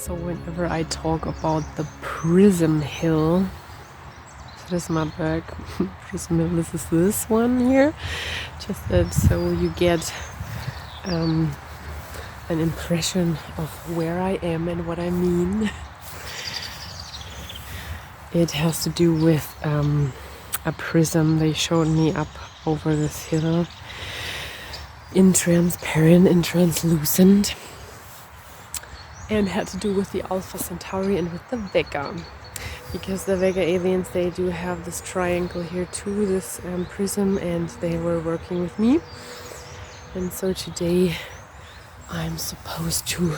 So whenever I talk about the Prism Hill, this is my bag. Prism Hill, this is this one here. Just that so you get an impression of where I am and what I mean. It has to do with a prism they showed me up over this hill in transparent and translucent, and had to do with the Alpha Centauri and with the Vega, because the Vega aliens, they do have this triangle here too, this prism, and they were working with me. And so today I'm supposed to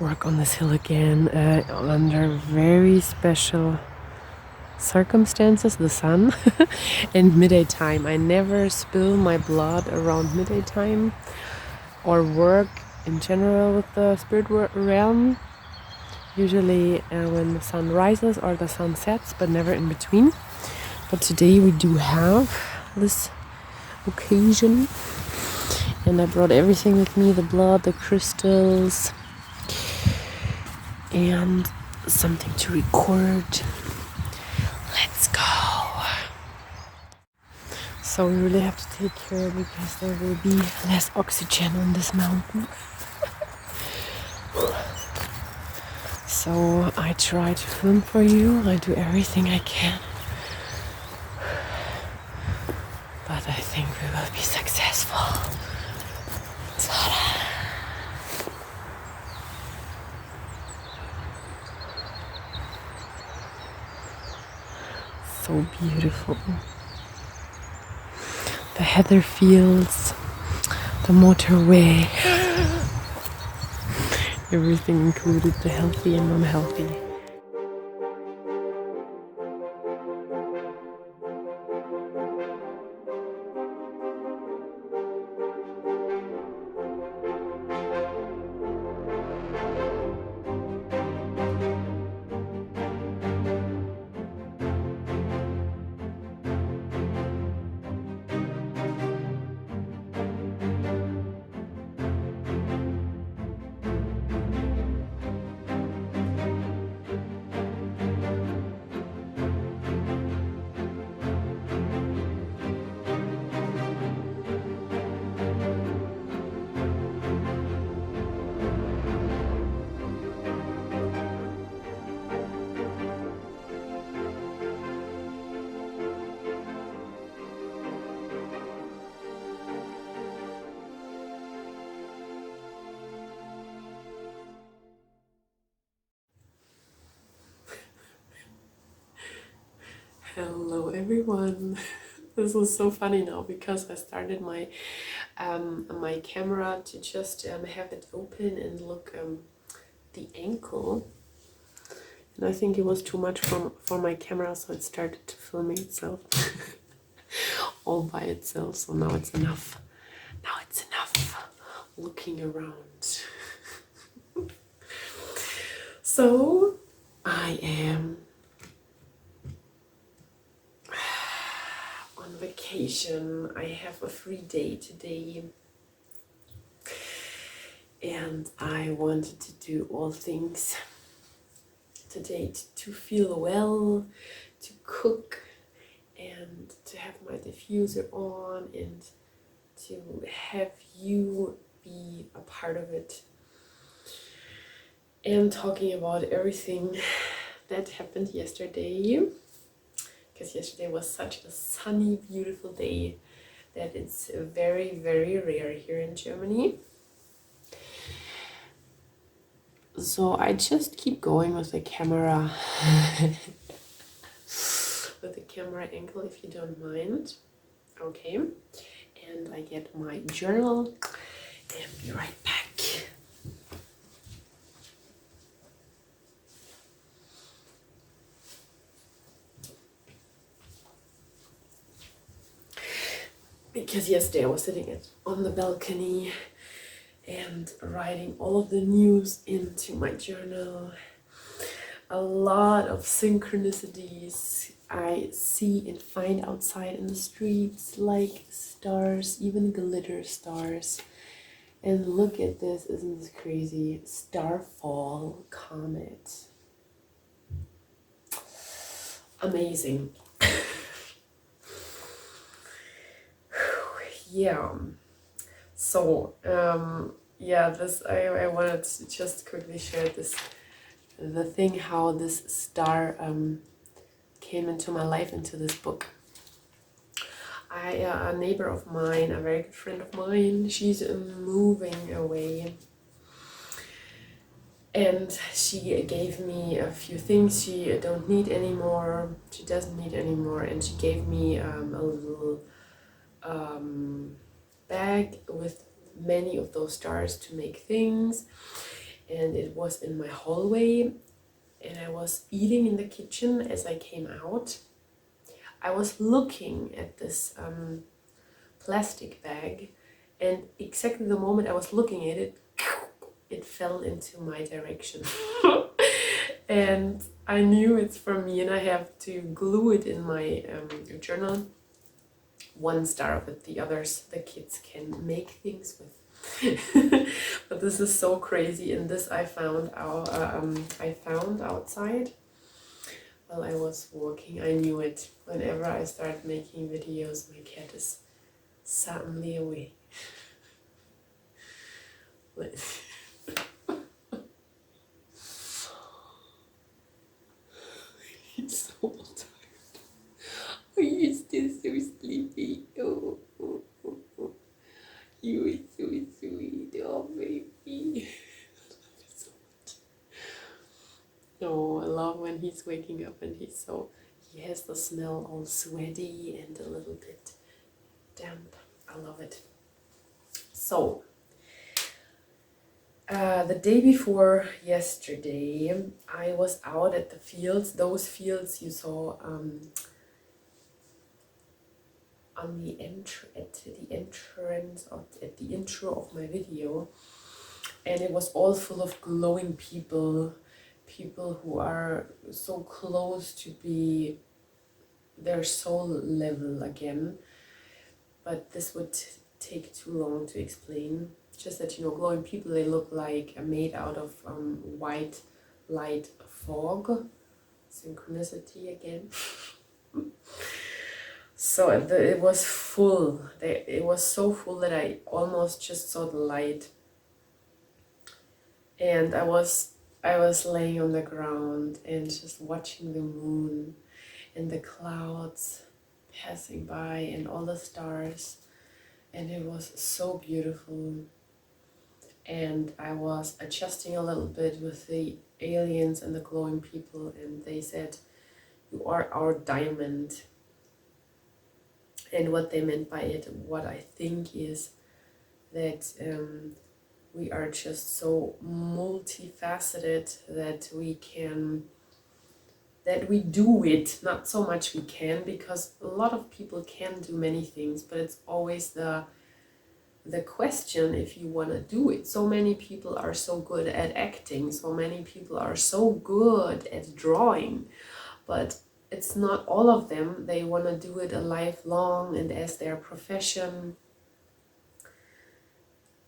work on this hill again under very special circumstances, the sun, and midday time. I never spill my blood around midday time or work in general with the spirit realm, usually when the sun rises or the sun sets, but never in between. But today we do have this occasion, and I brought everything with me, the blood, the crystals, and something to record. Let's go. So we really have to take care because there will be less oxygen on this mountain. So I try to film for you. I do everything I can. But I think we will be successful. So beautiful. The heather fields, the motorway, everything included, the healthy and unhealthy. Hello everyone. This is so funny now because I started my my camera to just have it open and look the ankle, and I think it was too much for my camera, so it started to film itself all by itself. So now it's enough. Now it's enough looking around. So I am on vacation. I have a free day today, and I wanted to do all things today to feel well, to cook, and to have my diffuser on, and to have you be a part of it, and talking about everything that happened yesterday, because yesterday was such a sunny, beautiful day that it's very, very rare here in Germany. So I just keep going with the camera, with the camera angle, if you don't mind. Okay, and I get my journal and be right back. Because yesterday I was sitting on the balcony and writing all of the news into my journal. A lot of synchronicities I see and find outside in the streets, like stars, even glitter stars. And look at this, isn't this crazy? Starfall comet. Amazing. Yeah. So, yeah, this I wanted to just quickly share this, the thing how this star came into my life, into this book. A neighbor of mine, a very good friend of mine, she's moving away, and she gave me a few things she don't need anymore. She doesn't need anymore, and she gave me a little bag with many of those stars to make things, and it was in my hallway, and I was eating in the kitchen. As I came out, I was looking at this plastic bag, and exactly the moment I was looking at it, it fell into my direction. And I knew it's for me, and I have to glue it in my journal. One star of it, the others the kids can make things with. But this is so crazy, and this I found outside while I was walking. I knew it. Whenever I start making videos, my cat is suddenly away. He's so tired. Oh, you're still so sleepy. Oh, oh, oh, oh. You are so sweet. Oh, baby. No, I love when he's waking up and he has the smell all sweaty and a little bit damp. I love it. So, the day before yesterday, I was out at the fields. Those fields you saw on the at the intro of my video, and it was all full of glowing people who are so close to be their soul level again, but this would take too long to explain. Just that, you know, glowing people, they look like made out of white light fog. Synchronicity again. So it was full. It was so full that I almost just saw the light. And I was laying on the ground and just watching the moon and the clouds passing by and all the stars, and it was so beautiful. And I was adjusting a little bit with the aliens and the glowing people, and they said, "You are our diamond." And what they meant by it, what I think is that we are just so multifaceted that we do it, not so much we can, because a lot of people can do many things, but it's always the question if you want to do it. So many people are so good at acting, so many people are so good at drawing, but it's not all of them. They want to do it a lifelong and as their profession.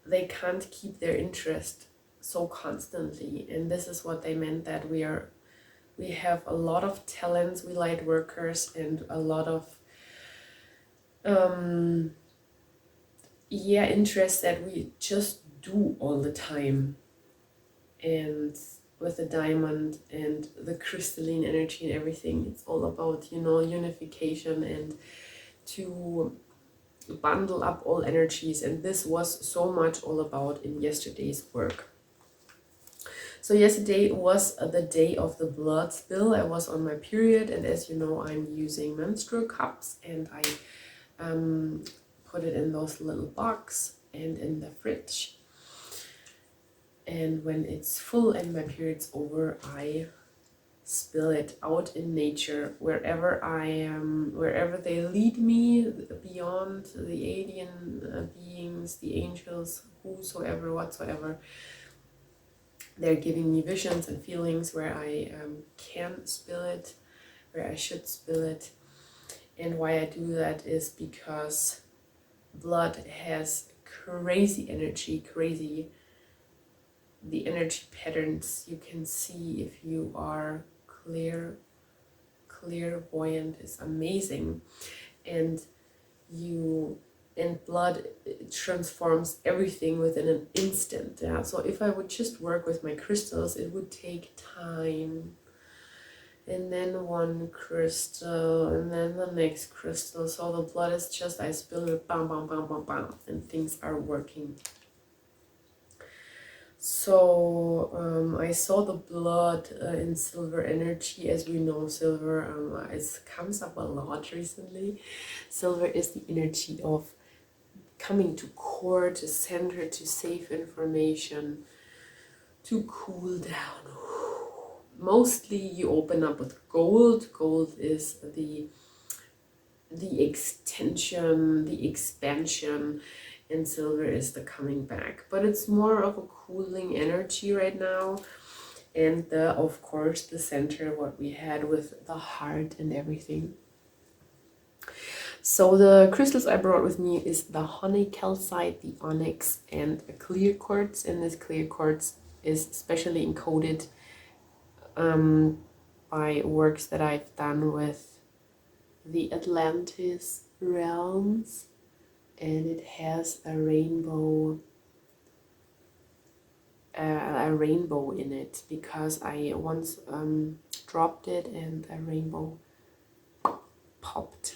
They can't keep their interest so constantly, and this is what they meant, that we have a lot of talents, we light workers, and a lot of interests that we just do all the time. And with the diamond and the crystalline energy and everything, it's all about, you know, unification and to bundle up all energies, and this was so much all about in yesterday's work. So yesterday was the day of the blood spill. I was on my period, and as you know, I'm using menstrual cups, and I put it in those little box and in the fridge. And when it's full and my period's over, I spill it out in nature, wherever I am, wherever they lead me, beyond the alien beings, the angels, whosoever, whatsoever. They're giving me visions and feelings where I can spill it, where I should spill it. And why I do that is because blood has crazy energy, crazy. The energy patterns you can see if you are clairvoyant is amazing. And blood, it transforms everything within an instant. Yeah, so if I would just work with my crystals, it would take time, and then one crystal and then the next crystal. So the blood is just, I spill it, bam bam bam bam bam, and things are working. So I saw the blood in silver energy. As we know, silver it comes up a lot recently. Silver is the energy of coming to core, to center, to save information, to cool down. Mostly you open up with gold. Gold is the extension, the expansion, and silver is the coming back. But it's more of a cooling energy right now. And of course the center, what we had with the heart and everything. So the crystals I brought with me is the honey calcite, the onyx, and a clear quartz. And this clear quartz is specially encoded by works that I've done with the Atlantis realms, and it has a rainbow in it, because I once dropped it and a rainbow popped.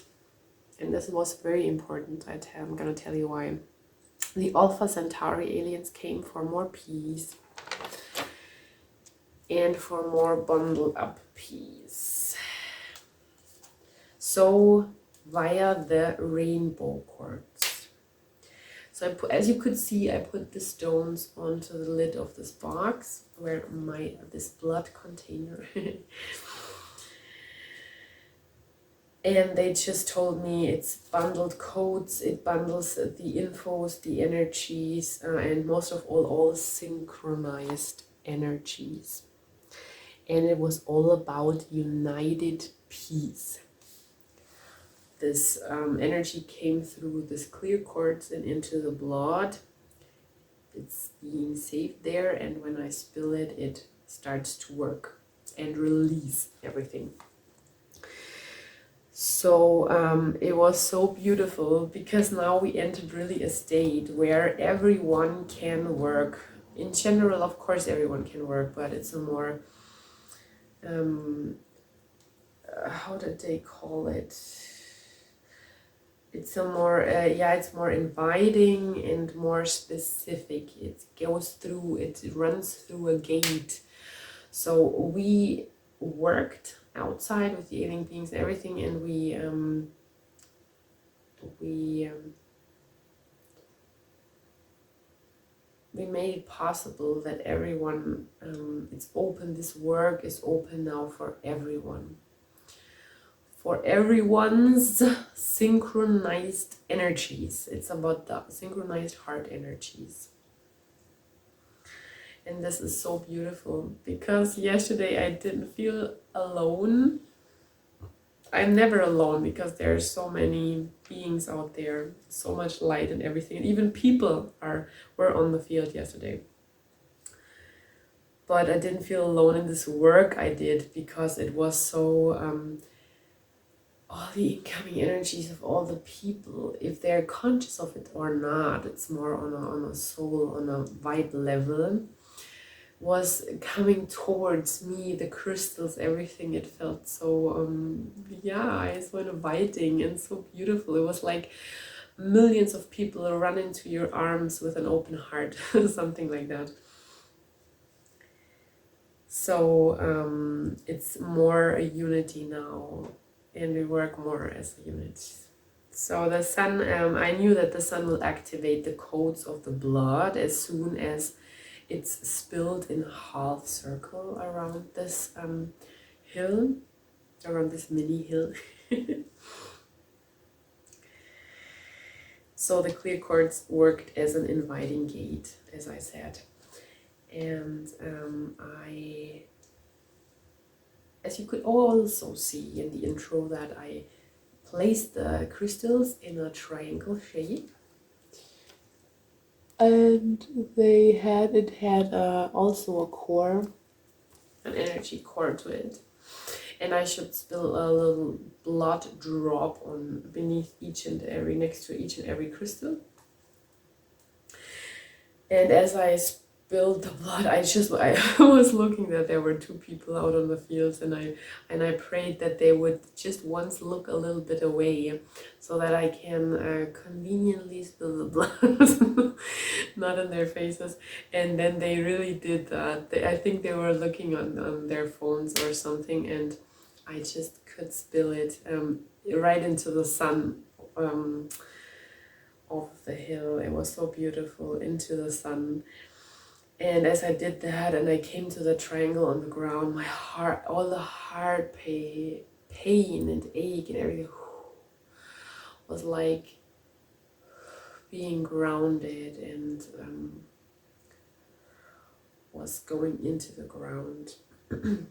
And this was very important. I'm gonna tell you why. The Alpha Centauri aliens came for more peace and for more bundled up peace. So via the rainbow quartz. So as you could see, I put the stones onto the lid of this box where this blood container. And they just told me it's bundled codes, it bundles the infos, the energies, and most of all synchronized energies. And it was all about united peace. This energy came through this clear quartz and into the blood. It's being saved there, and when I spill it, it starts to work and release everything. So it was so beautiful, because now we entered really a state where everyone can work. In general, of course, everyone can work, but it's a more, how did they call it? It's a more, it's more inviting and more specific. It runs through a gate. So we worked outside with the alien beings and everything, and we made it possible that everyone, it's open. This work is open now for everyone, for everyone's synchronized energies. It's about the synchronized heart energies. And this is so beautiful, because yesterday I didn't feel alone. I'm never alone, because there are so many beings out there, so much light and everything. And even people were on the field yesterday. But I didn't feel alone in this work I did, because it was so, all the incoming energies of all the people, if they're conscious of it or not, it's more on a soul, on a vibe level, was coming towards me, the crystals, everything. It felt so, so inviting and so beautiful. It was like millions of people run into your arms with an open heart, something like that. So it's more a unity now, and we work more as a unit. So the sun, I knew that the sun will activate the codes of the blood as soon as it's spilled in a half circle around this hill, around this mini hill. So the clear quartz worked as an inviting gate, as I said. And as you could also see in the intro, that I placed the crystals in a triangle shape. And it had also a core, an energy core to it. And I should spill a little blood drop on beneath next to each and every crystal. And as I spilled the blood, I was looking that there were two people out on the fields, and I prayed that they would just once look a little bit away, so that I can conveniently spill the blood, not in their faces. And then they really did that. I think they were looking on their phones or something, and I just could spill it right into the sun. Of the hill. It was so beautiful, into the sun. And as I did that and I came to the triangle on the ground, my heart, all the heart pain and ache and everything was like being grounded, and was going into the ground. And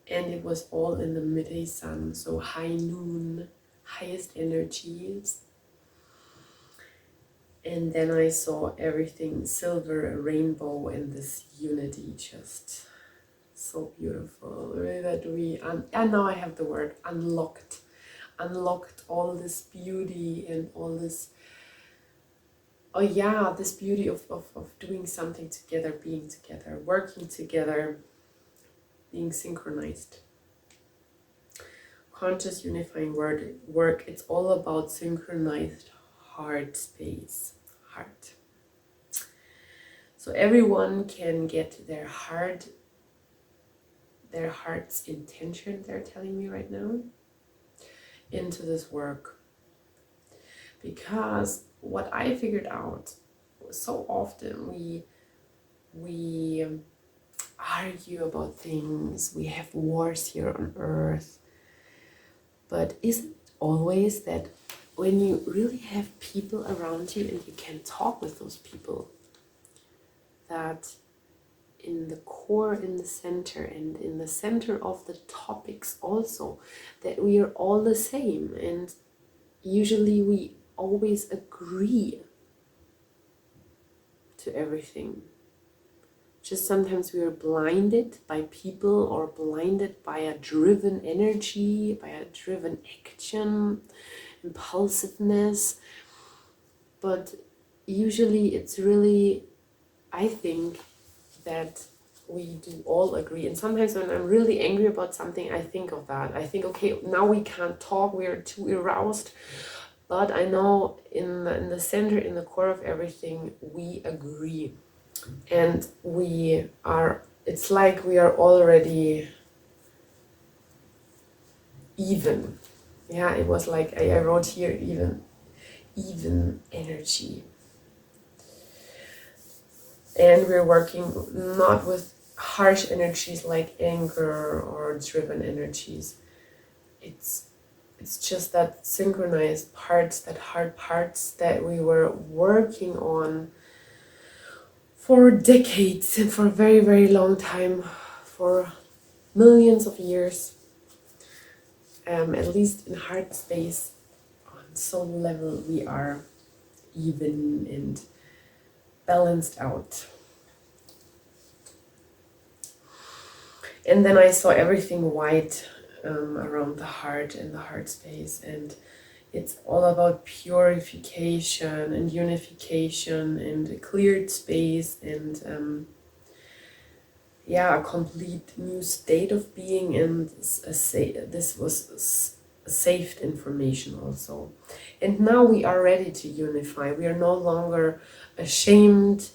it was all in the midday sun, so high noon, highest energies. And then I saw everything silver, a rainbow, and this unity, just so beautiful. Really, that and now I have the word, unlocked all this beauty and all this, oh yeah, this beauty of doing something together, being together, working together, being synchronized. Conscious unifying work, it's all about synchronized heart space, heart. So everyone can get their heart's intention, they're telling me right now, into this work. Because what I figured out, so often we argue about things, we have wars here on earth, but isn't it always that when you really have people around you and you can talk with those people, that in the core, in the center, and in the center of the topics also, that we are all the same, and usually we always agree to everything. Just sometimes we are blinded by people, or blinded by a driven energy, by a driven action, impulsiveness. But usually it's really, I think, that we do all agree. And sometimes when I'm really angry about something, I think of that. I think, okay, now we can't talk, we are too aroused. But I know in the center, in the core of everything, we agree. And it's like we are already even. Yeah, it was like, I wrote here, even energy. And we're working not with harsh energies like anger or driven energies. It's just that synchronized parts, that hard parts that we were working on for decades and for a very, very long time, for millions of years, at least in heart space. On soul level, we are even and balanced out. And then I saw everything white around the heart and the heart space, and it's all about purification and unification and a cleared space and a complete new state of being, and this was saved information also. And now we are ready to unify. We are no longer ashamed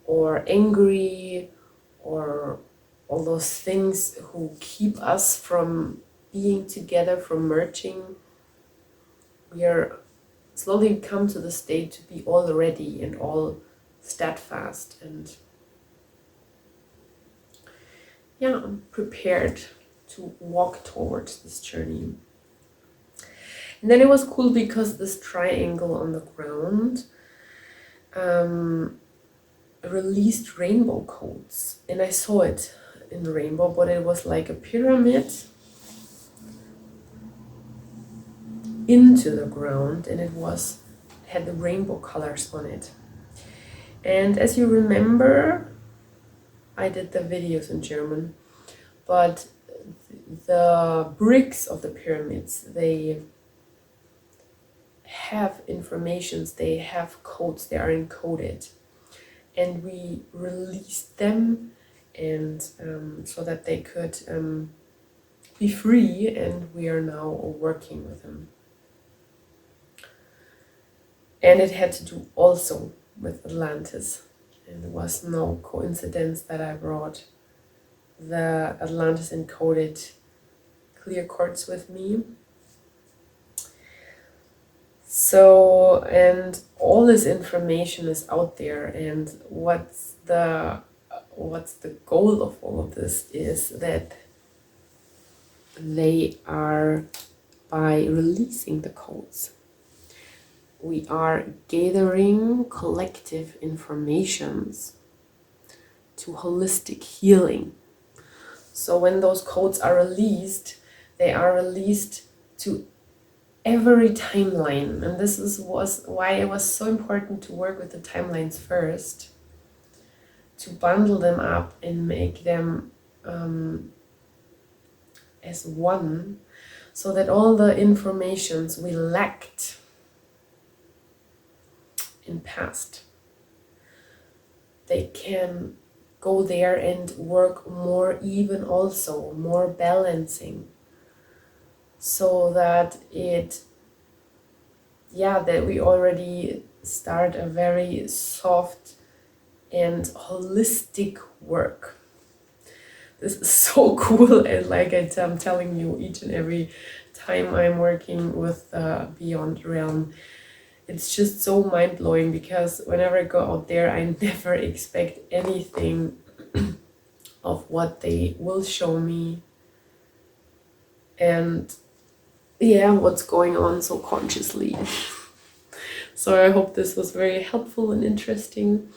or angry or all those things who keep us from being together, from merging. We are slowly come to the state to be all ready and all steadfast and I'm prepared to walk towards this journey. And then it was cool because this triangle on the ground released rainbow codes, and I saw it in the rainbow, but it was like a pyramid into the ground, and it was had the rainbow colors on it. And as you remember, I did the videos in German, but the bricks of the pyramids, they have informations, they have codes, they are encoded, and we released them, and so that they could be free, and we are now working with them. And it had to do also with Atlantis, and it was no coincidence that I brought the Atlantis encoded clear quartz with me. So, and all this information is out there, and what's the goal of all of this is that they are, by releasing the codes, we are gathering collective informations to holistic healing. So when those codes are released, they are released to every timeline, and this was why it was so important to work with the timelines first, to bundle them up and make them as one, so that all the informations we lacked in past, they can go there and work more even, also more balancing, so that that we already start a very soft and holistic work. This is so cool, and like I'm telling you, each and every time I'm working with Beyond Realm, it's just so mind-blowing, because whenever I go out there, I never expect anything of what they will show me, and what's going on so consciously. So I hope this was very helpful and interesting,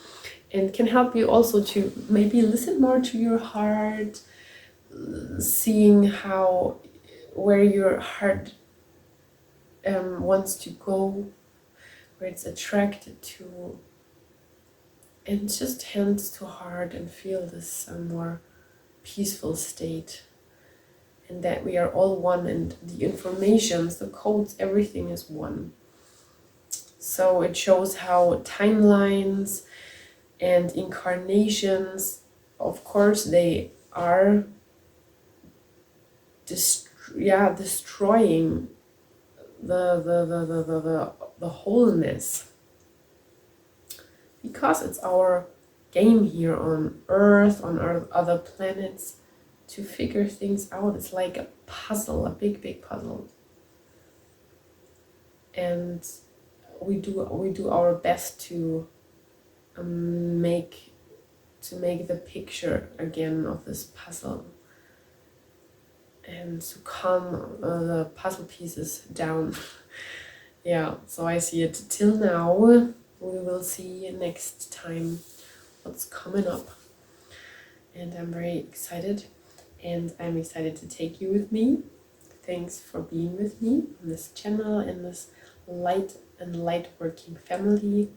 and can help you also to maybe listen more to your heart, seeing where your heart wants to go, where it's attracted to, and just hands to heart and feel this more peaceful state, and that we are all one, and the informations, the codes, everything is one. So it shows how timelines and incarnations, of course, they are destroying the wholeness, because it's our game here on Earth, on our other planets, to figure things out. It's like a puzzle, a big puzzle, and we do our best to make the picture again of this puzzle, and to calm the puzzle pieces down. So I see it till now. We will see next time what's coming up, and I'm very excited, and I'm excited to take you with me. Thanks for being with me on this channel, in this light and light working family.